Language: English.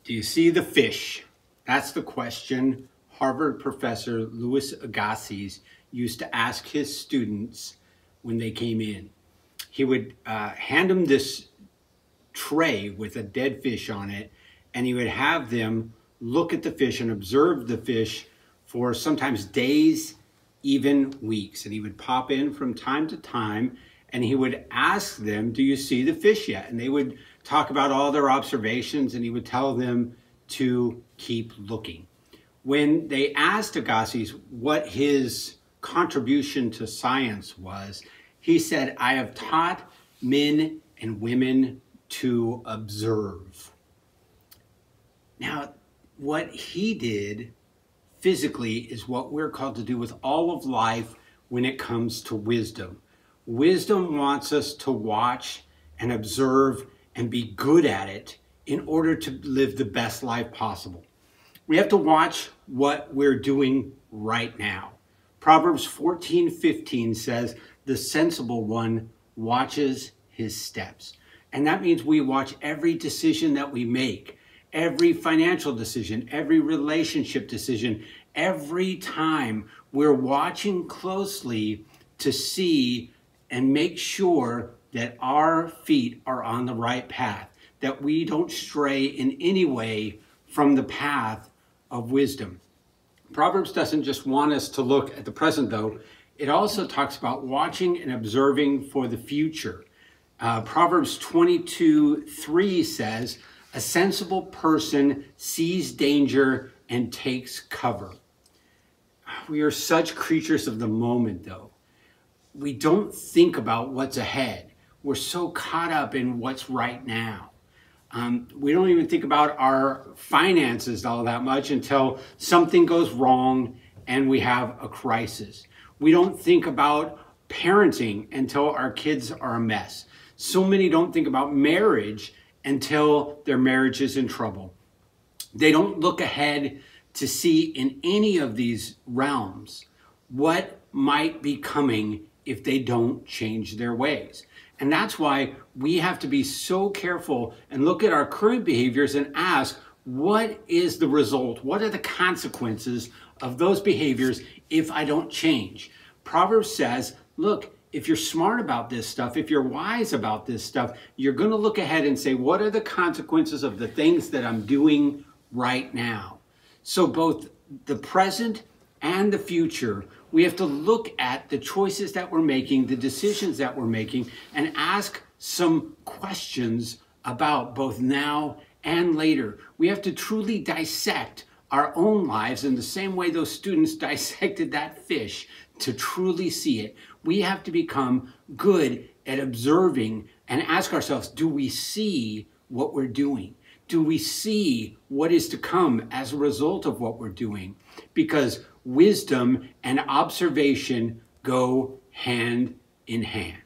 Do you see the fish? That's the question Harvard professor Louis Agassiz used to ask his students when they came in. He would hand them this tray with a dead fish on it, and he would have them look at the fish and observe the fish for sometimes days, even weeks. And he would pop in from time to time and he would ask them, do you see the fish yet? And they would talk about all their observations, and he would tell them to keep looking. When they asked Agassiz what his contribution to science was, he said, I have taught men and women to observe. Now, what he did physically is what we're called to do with all of life when it comes to wisdom. Wisdom wants us to watch and observe and be good at it in order to live the best life possible. We have to watch what we're doing right now. Proverbs 14:15 says, the sensible one watches his steps. And that means we watch every decision that we make, every financial decision, every relationship decision. Every time we're watching closely to see and make sure that our feet are on the right path, that we don't stray in any way from the path of wisdom. Proverbs doesn't just want us to look at the present, though. It also talks about watching and observing for the future. Proverbs 22:3 says, a sensible person sees danger and takes cover. We are such creatures of the moment, though. We don't think about what's ahead. We're so caught up in what's right now. We don't even think about our finances all that much until something goes wrong and we have a crisis. We don't think about parenting until our kids are a mess. So many don't think about marriage until their marriage is in trouble. They don't look ahead to see in any of these realms what might be coming if they don't change their ways. And that's why we have to be so careful and look at our current behaviors and ask, what is the result? What are the consequences of those behaviors if I don't change? Proverbs says, look, if you're smart about this stuff, if you're wise about this stuff, you're going to look ahead and say, what are the consequences of the things that I'm doing right now? So both the present and the future, we have to look at the choices that we're making, the decisions that we're making, and ask some questions about both now and later. We have to truly dissect our own lives in the same way those students dissected that fish to truly see it. We have to become good at observing and ask ourselves, do we see what we're doing? Do we see what is to come as a result of what we're doing? Because wisdom and observation go hand in hand.